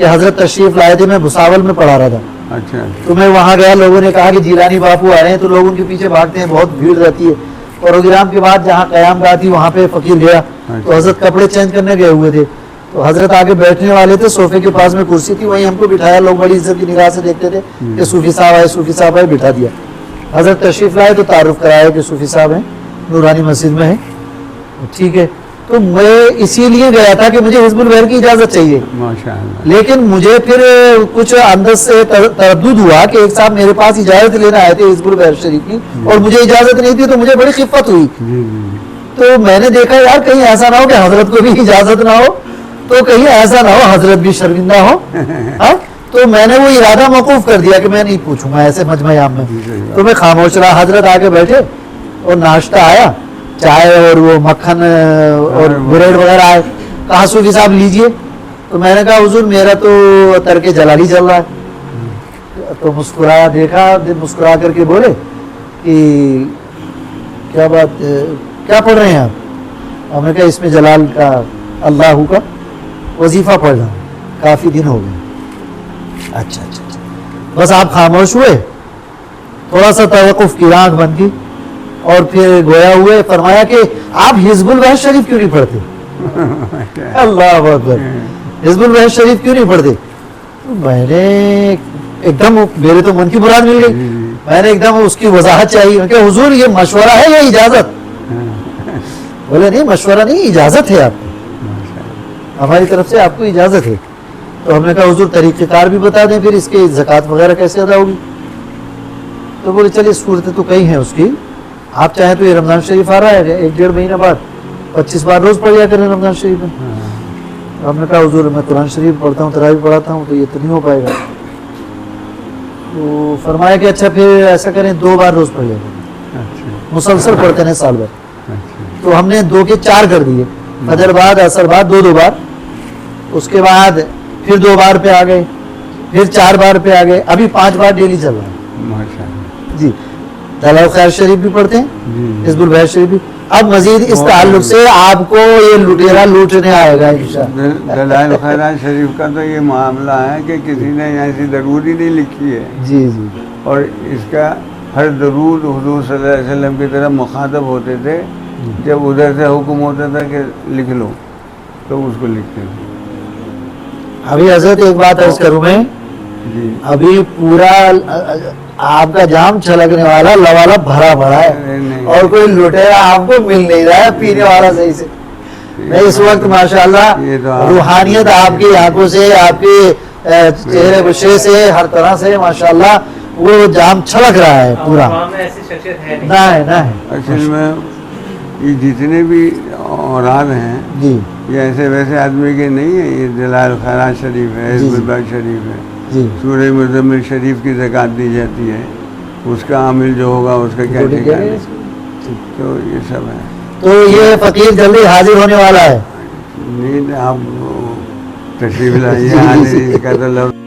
کہ حضرت تشریف لائے تھے, میں بھساول میں پڑھا رہا تھا, اچھا تو میں وہاں گیا, لوگوں نے کہا کہ جیلانی باپو آ رہے ہیں, تو لوگ ان کے پیچھے بھاگتے ہیں, بہت بھیڑ رہتی ہے. پروگرام کے بعد جہاں قیام گاہ تھی وہاں پہ فقیر گیا, تو حضرت کپڑے چینج کرنے گئے ہوئے تھے, تو حضرت آگے بیٹھنے والے تھے, صوفے کے پاس میں کرسی تھی, وہیں ہم کو بٹھایا, لوگ بڑی عزت کی نگاہ سے دیکھتے تھے کہ صوفی صاحب آئے, صوفی صاحب آئے, بٹھا دیا. حضرت تشریف لائے تو تعارف کرایا کہ صوفی صاحب ہیں, نورانی مسجد میں ہیں, ٹھیک ہے. تو میں اسی لیے گیا تھا کہ مجھے حزب البحر کی اجازت چاہیے, ماشاء اللہ. لیکن مجھے پھر کچھ اندر سے تردد ہوا کہ ایک صاحب میرے پاس اجازت لینا آئے تھے حزب البحر شریف کی, اور مجھے اجازت نہیں تھی, تو مجھے بڑی خفت ہوئی. جی جی تو میں نے دیکھا یار کہیں ایسا نہ ہو کہ حضرت کو بھی اجازت نہ ہو, تو کہیں ایسا نہ ہو حضرت بھی شرمندہ ہو. تو میں نے وہ ارادہ موقوف کر دیا کہ میں نہیں پوچھوں گا ایسے مجمع عام میں. تو میں خاموش رہا. حضرت آگے بیٹھے اور ناشتہ آیا, چائے اور وہ مکھن اور بریڈ وغیرہ آئے. کہا صوفی صاحب لیجئے. تو میں نے کہا حضور میرا تو ترک جلالی چل رہا ہے. تو مسکرایا, دیکھا, مسکرا کر کے بولے کہ کیا بات, کیا پڑھ رہے ہیں آپ؟ ہم نے کہا اس میں جلال کا اللہ کا وظیفہ پڑھ رہا ہوں, کافی دن ہو گئے. اچھا اچھا اچھا, بس آپ خاموش ہوئے, تھوڑا سا توقف کی, آنکھ بند کی, اور پھر گویا ہوئے. فرمایا کہ آپ حزب البحر شریف کیوں نہیں پڑھتے؟ اللہ اکبر, حزب البحر شریف کیوں نہیں پڑھتے؟ میں نے ایک دم, میرے تو من کی مراد مل گئی, میں نے ایک دم اس کی وضاحت چاہیے کہ حضور یہ مشورہ ہے یا اجازت؟ بولے نہیں مشورہ نہیں, اجازت ہے آپ کو, ہماری طرف سے آپ کو اجازت ہے. تو ہم نے کہا حضور طریقہ کار بھی بتا دیں, پھر اس کے زکوٰۃ وغیرہ کیسے ادا ہوگی؟ تو بولے چلیے صورتیں تو کئی ہیں اس کی, آپ چاہیں تو یہ رمضان شریف آ رہا ہے, 1-1.5 مہینہ بعد 25 بار روز پڑھ لیا کریں رمضان شریف میں. ہم نے کہا حضور میں قرآن شریف پڑھتا ہوں, تراویح پڑھاتا ہوں, تو یہ تو نہیں ہو پائے گا. تو فرمایا کہ اچھا پھر ایسا کریں 2 بار روز پڑھ لیا کریں, مسلسل پڑھتے ہیں سال بھر. تو ہم نے 2 کے 4 کر دیے, فجر بعد اثر بعد 2 بار, اس کے بعد پھر 2 بار پہ آ گئے, پھر 4 بار پہ آ گئے, ابھی 5 بار ڈیلی چل رہا ہے. جی دلائل خیر شریف بھی پڑھتے ہیں, حزب البحر شریف بھی. اب مزید اس تعلق سے آپ کو یہ لٹیرا لوٹنے آئے گا انشاءاللہ. دلائل خیرات شریف کا تو یہ معاملہ ہے کہ کسی نے ایسی ضروری نہیں لکھی ہے, جی جی, اور اس کا ہر درود حضور صلی اللہ علیہ وسلم کی طرف مخاطب ہوتے تھے. جب ادھر سے حکم ہوتا تھا کہ لکھ لو تو اس کو لکھتے تھے. ابھی حضرت ایک بات عرض کروں میں, جی ابھی پورا آپ کا جام چھلکنے والا لوالا بھرا بھرا ہے, اور کوئی لٹیرا آپ کو مل نہیں رہا ہے پینے والا صحیح سے. نہیں اس وقت ماشاءاللہ روحانیت آپ کی آنکھوں سے, آپ کے چہرے بشرے سے, ہر طرح سے ماشاءاللہ وہ جام چھلک رہا ہے پورا. ایسی شخصیت ہے نہیں. اصل میں یہ جتنے بھی اوراد ہیں جی یہ ایسے ویسے آدمی کے نہیں ہیں. یہ دلائل خیرات شریف ہے, حزب البحر شریف ہے, جی سورہ مزمل شریف کی زکوٰۃ دی جاتی ہے, اس کا عامل جو ہوگا اس کا کیا ٹھکانا ہے. تو یہ سب ہے. تو یہ فقیر جلدی حاضر ہونے والا ہے. نہیں آپ تشریف لائیے, حاضری کا تو لفظ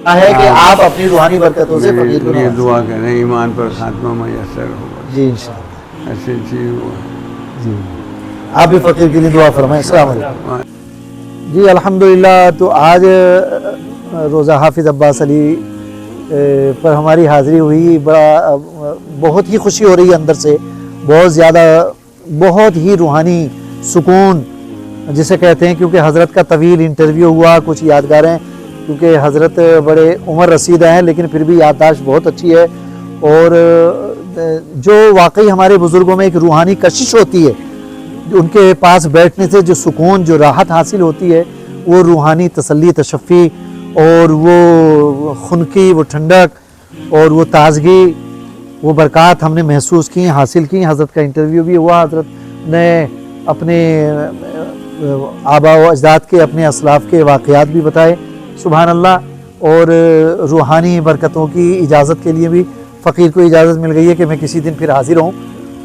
ہے کہ آپ اپنی روحانی برکتوں سے فقیر کو یہ نوازیں. دعا کریں ایمان پر خاتمہ میسر ہوگا. جی انشاءاللہ. ایسی چیز ہوا جی آپ بھی فقیر کے لیے دعا فرمائیں. السلام علیکم. جی الحمدللہ. تو آج روزہ حافظ عباس علی پر ہماری حاضری ہوئی. بہت ہی خوشی ہو رہی ہے اندر سے, بہت زیادہ, بہت ہی روحانی سکون جسے کہتے ہیں, کیونکہ حضرت کا طویل انٹرویو ہوا, کچھ یادگاریں, کیونکہ حضرت بڑے عمر رسیدہ ہیں لیکن پھر بھی یادداشت بہت اچھی ہے. اور جو واقعی ہمارے بزرگوں میں ایک روحانی کشش ہوتی ہے, ان کے پاس بیٹھنے سے جو سکون, جو راحت حاصل ہوتی ہے, وہ روحانی تسلی, تشفی, اور وہ خنکی, وہ ٹھنڈک, اور وہ تازگی, وہ برکات ہم نے محسوس کی, حاصل کی. حضرت کا انٹرویو بھی ہوا, حضرت نے اپنے آباء و اجداد کے, اپنے اسلاف کے واقعات بھی بتائے. سبحان اللہ. اور روحانی برکتوں کی اجازت کے لیے بھی فقیر کو اجازت مل گئی ہے کہ میں کسی دن پھر حاضر ہوں.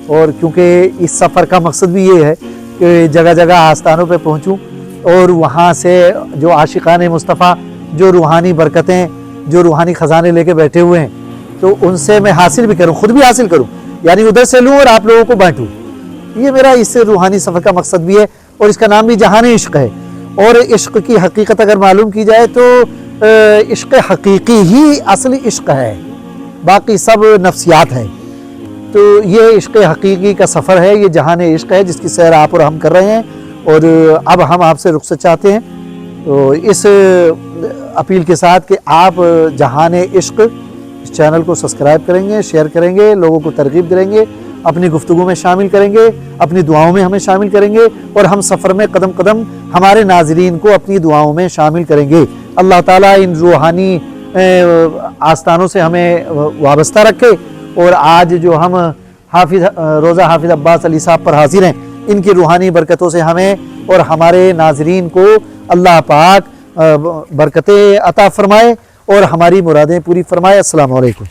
اور کیونکہ اس سفر کا مقصد بھی یہ ہے کہ جگہ جگہ آستانوں پہ پہنچوں, اور وہاں سے جو عاشقان مصطفیٰ, جو روحانی برکتیں, جو روحانی خزانے لے کے بیٹھے ہوئے ہیں, تو ان سے میں حاصل بھی کروں, خود بھی حاصل کروں, یعنی ادھر سے لوں اور آپ لوگوں کو بانٹوں. یہ میرا اس روحانی سفر کا مقصد بھی ہے, اور اس کا نام بھی جہان عشق ہے. اور عشق کی حقیقت اگر معلوم کی جائے تو عشق حقیقی ہی اصلی عشق ہے، باقی سب نفسیات ہے۔ تو یہ عشق حقیقی کا سفر ہے، یہ جہان عشق ہے جس کی سیر آپ اور ہم کر رہے ہیں، اور اب ہم آپ سے رخصت چاہتے ہیں تو اس اپیل کے ساتھ کہ آپ جہان عشق اس چینل کو سبسکرائب کریں گے، شیئر کریں گے، لوگوں کو ترغیب دیں گے، اپنی گفتگو میں شامل کریں گے، اپنی دعاؤں میں ہمیں شامل کریں گے، اور ہم سفر میں قدم قدم ہمارے ناظرین کو اپنی دعاؤں میں شامل کریں گے۔ اللہ تعالیٰ ان روحانی آستانوں سے ہمیں وابستہ رکھے، اور آج جو ہم روزہ حافظ عباس علی صاحب پر حاضر ہیں، ان کی روحانی برکتوں سے ہمیں اور ہمارے ناظرین کو اللہ پاک برکتیں عطا فرمائے اور ہماری مرادیں پوری فرمائے۔ السلام علیکم۔